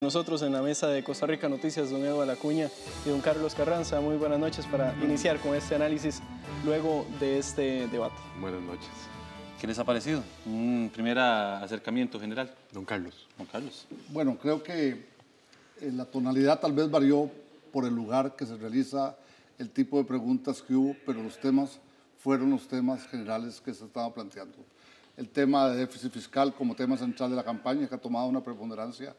Nosotros en la mesa de Costa Rica Noticias, don Eduardo Acuña y don Carlos Carranza. Muy buenas noches para iniciar con este análisis luego de este debate. Buenas noches. ¿Qué les ha parecido? Un primer acercamiento general. Don Carlos. Don Carlos. Bueno, creo que la tonalidad tal vez varió por el lugar que se realiza, el tipo de preguntas que hubo, pero los temas fueron los temas generales que se estaban planteando. El tema de déficit fiscal como tema central de la campaña, que ha tomado una preponderancia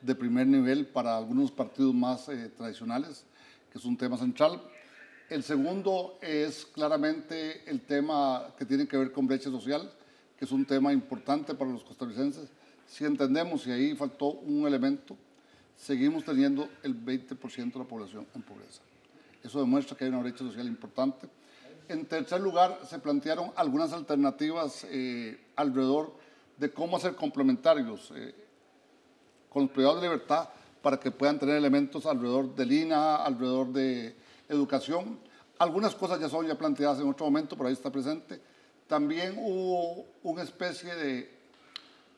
de primer nivel para algunos partidos más tradicionales, que es un tema central. El segundo es claramente el tema que tiene que ver con brecha social, que es un tema importante para los costarricenses. Si entendemos, y ahí faltó un elemento, seguimos teniendo el 20% de la población en pobreza. Eso demuestra que hay una brecha social importante. En tercer lugar, se plantearon algunas alternativas alrededor de cómo hacer complementarios con los privados de libertad para que puedan tener elementos alrededor del INAH, alrededor de educación. Algunas cosas ya son planteadas en otro momento, pero ahí está presente. También hubo una especie de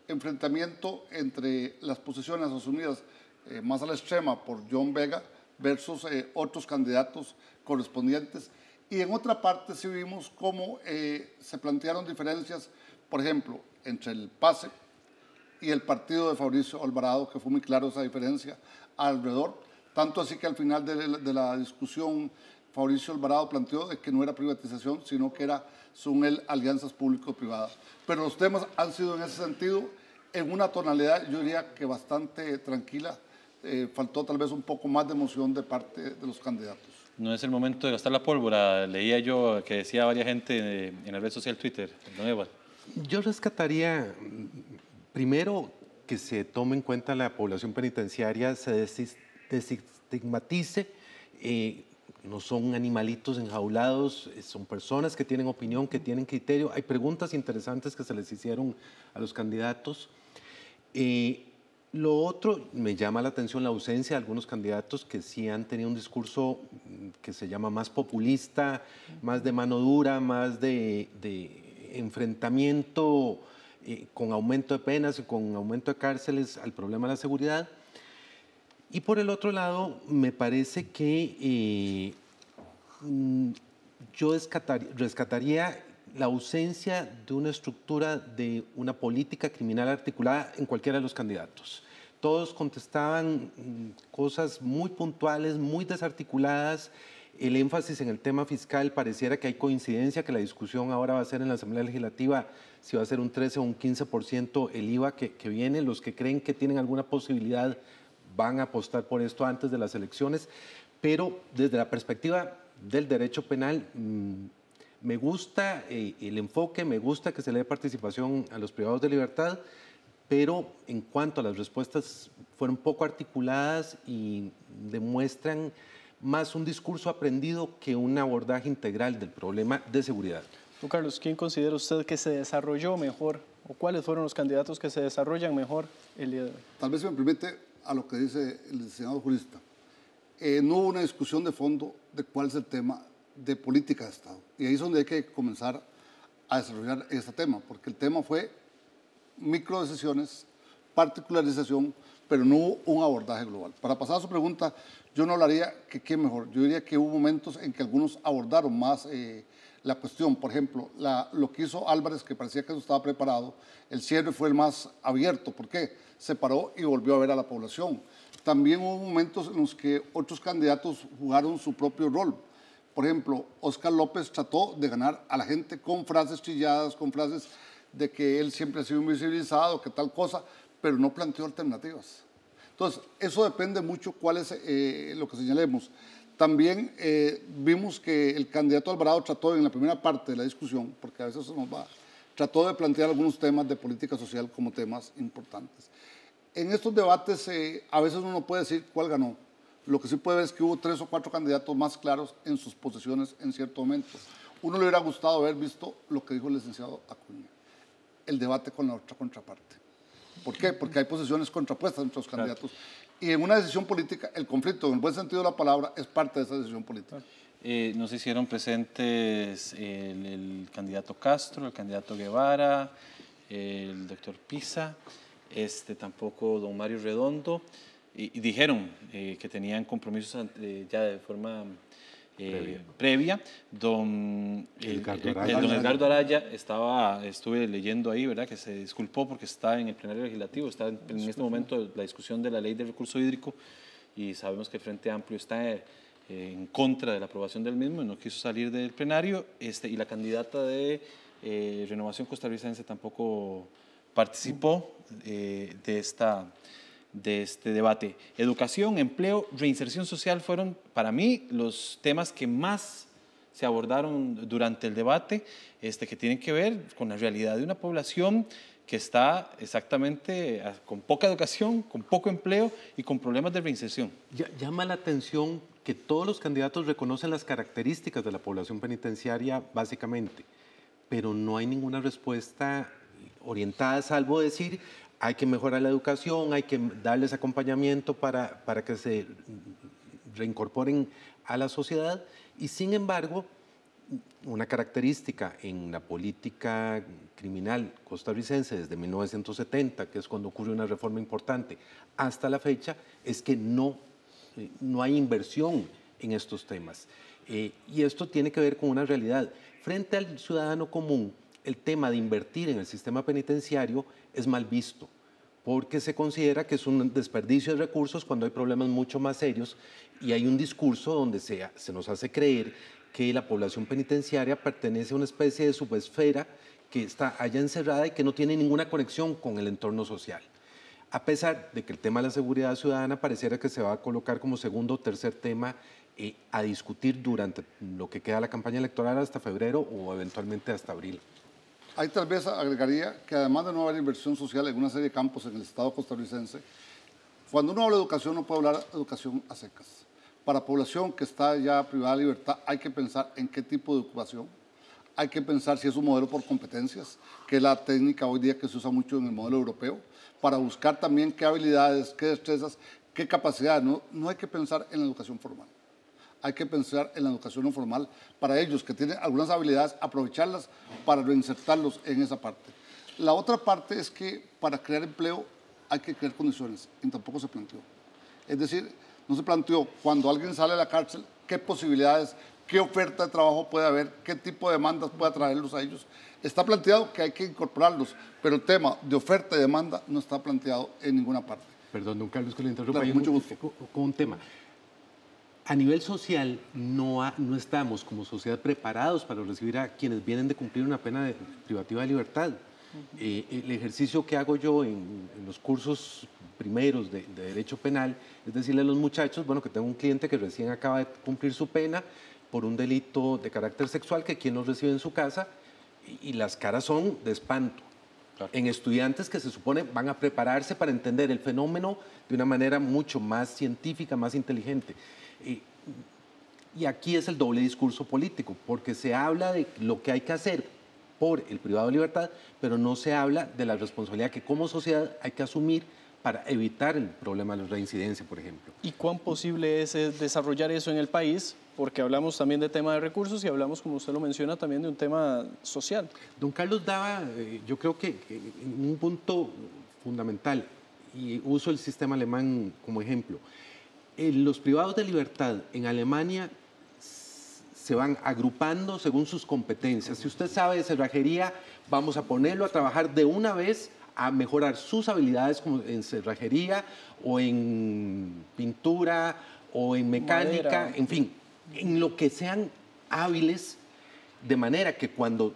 enfrentamiento entre las posiciones asumidas más a la extrema por John Vega versus otros candidatos correspondientes. Y en otra parte sí vimos cómo se plantearon diferencias, por ejemplo, entre el PASE y el partido de Fabricio Alvarado, que fue muy claro esa diferencia alrededor. Tanto así que al final de la discusión, Fabricio Alvarado planteó de que no era privatización, sino que era, según él, alianzas público-privadas. Pero los temas han sido en ese sentido, en una tonalidad, yo diría que bastante tranquila. Faltó tal vez un poco más de emoción de parte de los candidatos. No es el momento de gastar la pólvora. Leía yo que decía varias gente en la red social Twitter. Don Eduardo. Yo rescataría, primero, que se tome en cuenta la población penitenciaria, se desestigmatice. No son animalitos enjaulados, son personas que tienen opinión, que tienen criterio. Hay preguntas interesantes que se les hicieron a los candidatos. Lo otro, me llama la atención la ausencia de algunos candidatos que sí han tenido un discurso que se llama más populista, más de mano dura, más de enfrentamiento con aumento de penas y con aumento de cárceles al problema de la seguridad. Y por el otro lado, me parece que yo rescataría la ausencia de una estructura de una política criminal articulada en cualquiera de los candidatos. Todos contestaban cosas muy puntuales, muy desarticuladas. El énfasis en el tema fiscal pareciera que hay coincidencia, que la discusión ahora va a ser en la Asamblea Legislativa si va a ser un 13 o un 15% el IVA que viene. Los que creen que tienen alguna posibilidad van a apostar por esto antes de las elecciones. Pero desde la perspectiva del derecho penal, me gusta el enfoque, me gusta que se le dé participación a los privados de libertad, pero en cuanto a las respuestas fueron poco articuladas y demuestran más un discurso aprendido que un abordaje integral del problema de seguridad. Don Carlos, ¿quién considera usted que se desarrolló mejor o cuáles fueron los candidatos que se desarrollan mejor el día de hoy? Tal vez se me permite a lo que dice el licenciado jurista. No hubo una discusión de fondo de cuál es el tema de política de Estado. Y ahí es donde hay que comenzar a desarrollar este tema, porque el tema fue microdecisiones, particularización, pero no hubo un abordaje global. Para pasar a su pregunta, yo no hablaría que qué mejor. Yo diría que hubo momentos en que algunos abordaron más la cuestión. Por ejemplo, lo que hizo Álvarez, que parecía que eso estaba preparado, el cierre fue el más abierto. ¿Por qué? Se paró y volvió a ver a la población. También hubo momentos en los que otros candidatos jugaron su propio rol. Por ejemplo, Óscar López trató de ganar a la gente con frases trilladas, con frases de que él siempre ha sido invisibilizado, que tal cosa, pero no planteó alternativas. Entonces, eso depende mucho cuál es lo que señalemos. También vimos que el candidato Alvarado trató en la primera parte de la discusión, porque a veces se nos va, trató de plantear algunos temas de política social como temas importantes. En estos debates a veces uno no puede decir cuál ganó. Lo que sí puede ver es que hubo 3 o 4 candidatos más claros en sus posiciones en cierto momento. Uno le hubiera gustado haber visto lo que dijo el licenciado Acuña, el debate con la otra contraparte. ¿Por qué? Porque hay posiciones contrapuestas entre los candidatos. Y en una decisión política, el conflicto, en el buen sentido de la palabra, es parte de esa decisión política. Nos hicieron presentes el candidato Castro, el candidato Guevara, el doctor Pisa, tampoco don Mario Redondo. y dijeron que tenían compromisos ya de forma previa. Don Edgardo Araya estuve leyendo ahí, ¿verdad?, que se disculpó porque está en el plenario legislativo, está en este momento la discusión de la ley de recurso hídrico y sabemos que el Frente Amplio está en contra de la aprobación del mismo y no quiso salir del plenario, y la candidata de Renovación Costarricense tampoco participó de este debate. Educación, empleo, reinserción social fueron para mí los temas que más se abordaron durante el debate, que tienen que ver con la realidad de una población que está exactamente con poca educación, con poco empleo y con problemas de reinserción. Llama la atención que todos los candidatos reconocen las características de la población penitenciaria básicamente, pero no hay ninguna respuesta orientada, salvo decir hay que mejorar la educación, hay que darles acompañamiento para que se reincorporen a la sociedad. Y sin embargo, una característica en la política criminal costarricense desde 1970, que es cuando ocurre una reforma importante, hasta la fecha, es que no hay inversión en estos temas. Y esto tiene que ver con una realidad. Frente al ciudadano común, el tema de invertir en el sistema penitenciario es mal visto, porque se considera que es un desperdicio de recursos cuando hay problemas mucho más serios y hay un discurso donde se nos hace creer que la población penitenciaria pertenece a una especie de subesfera que está allá encerrada y que no tiene ninguna conexión con el entorno social. A pesar de que el tema de la seguridad ciudadana pareciera que se va a colocar como segundo o tercer tema a discutir durante lo que queda la campaña electoral hasta febrero o eventualmente hasta abril. Ahí tal vez agregaría que además de no haber inversión social en una serie de campos en el Estado costarricense, cuando uno habla de educación no puede hablar de educación a secas. Para población que está ya privada de libertad hay que pensar en qué tipo de educación, hay que pensar si es un modelo por competencias, que es la técnica hoy día que se usa mucho en el modelo europeo, para buscar también qué habilidades, qué destrezas, qué capacidades. No hay que pensar en la educación formal. Hay que pensar en la educación no formal para ellos que tienen algunas habilidades, aprovecharlas para reinsertarlos en esa parte. La otra parte es que para crear empleo hay que crear condiciones y tampoco se planteó. Es decir, no se planteó cuando alguien sale de la cárcel qué posibilidades, qué oferta de trabajo puede haber, qué tipo de demandas puede atraerlos a ellos. Está planteado que hay que incorporarlos, pero el tema de oferta y demanda no está planteado en ninguna parte. Perdón, don Carlos, que le interrumpa. Claro, mucho gusto. Con un tema. A nivel social, no estamos como sociedad preparados para recibir a quienes vienen de cumplir una pena privativa de libertad. El ejercicio que hago yo en los cursos primeros de Derecho Penal es decirle a los muchachos, bueno, que tengo un cliente que recién acaba de cumplir su pena por un delito de carácter sexual, que quien los recibe en su casa, y las caras son de espanto. Claro. En estudiantes que se supone van a prepararse para entender el fenómeno de una manera mucho más científica, más inteligente. Y aquí es el doble discurso político, porque se habla de lo que hay que hacer por el privado de libertad, pero no se habla de la responsabilidad que como sociedad hay que asumir para evitar el problema de la reincidencia, por ejemplo. ¿Y cuán posible es desarrollar eso en el país? Porque hablamos también de tema de recursos y hablamos, como usted lo menciona, también de un tema social. Don Carlos daba, yo creo que un punto fundamental, y uso el sistema alemán como ejemplo. Los privados de libertad en Alemania se van agrupando según sus competencias. Si usted sabe de cerrajería, vamos a ponerlo a trabajar de una vez a mejorar sus habilidades como en cerrajería o en pintura o en mecánica, madera, en fin, en lo que sean hábiles, de manera que cuando,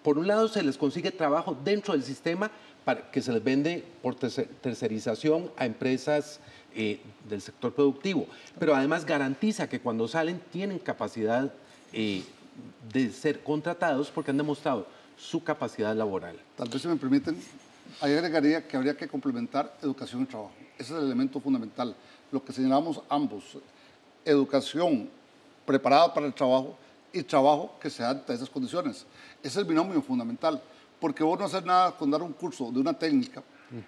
por un lado, se les consigue trabajo dentro del sistema para que se les vende por tercerización a empresas del sector productivo, pero además garantiza que cuando salen tienen capacidad de ser contratados porque han demostrado su capacidad laboral. Tal vez, si me permiten, ahí agregaría que habría que complementar educación y trabajo. Ese es el elemento fundamental. Lo que señalamos ambos, educación preparada para el trabajo y trabajo que se adapte a esas condiciones. Ese es el binomio fundamental, porque vos no haces nada con dar un curso de una técnica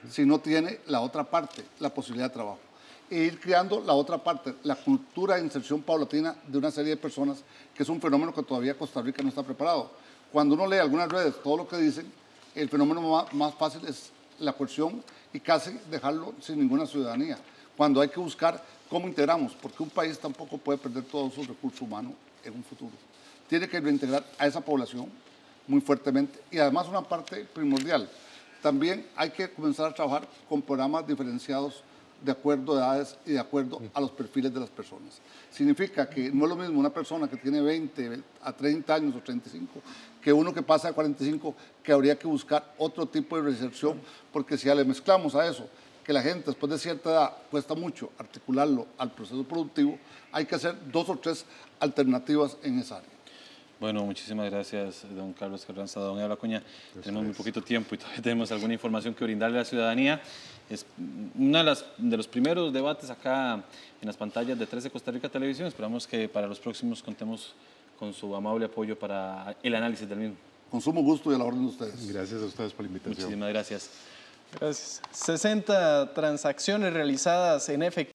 si no tiene la otra parte, la posibilidad de trabajo. E ir creando la otra parte, la cultura de inserción paulatina de una serie de personas, que es un fenómeno que todavía Costa Rica no está preparado. Cuando uno lee algunas redes, todo lo que dicen, el fenómeno más fácil es la coerción y casi dejarlo sin ninguna ciudadanía. cuando hay que buscar cómo integramos, porque un país tampoco puede perder todo su recurso humano en un futuro. Tiene que reintegrar a esa población muy fuertemente y además una parte primordial. También hay que comenzar a trabajar con programas diferenciados de acuerdo a edades y de acuerdo a los perfiles de las personas. Significa que no es lo mismo una persona que tiene 20 a 30 años o 35 que uno que pasa de 45, que habría que buscar otro tipo de reinserción, porque si ya le mezclamos a eso, que la gente después de cierta edad cuesta mucho articularlo al proceso productivo, hay que hacer 2 o 3 alternativas en esa área. Bueno, muchísimas gracias, don Carlos Carranza, don Edo Acuña. Tenemos muy poquito tiempo y todavía tenemos alguna información que brindarle a la ciudadanía. Es uno de los primeros debates acá en las pantallas de 13 Costa Rica Televisión. Esperamos que para los próximos contemos con su amable apoyo para el análisis del mismo. Con sumo gusto y a la orden de ustedes. Gracias a ustedes por la invitación. Muchísimas gracias. Gracias. 60 transacciones realizadas en efectivo.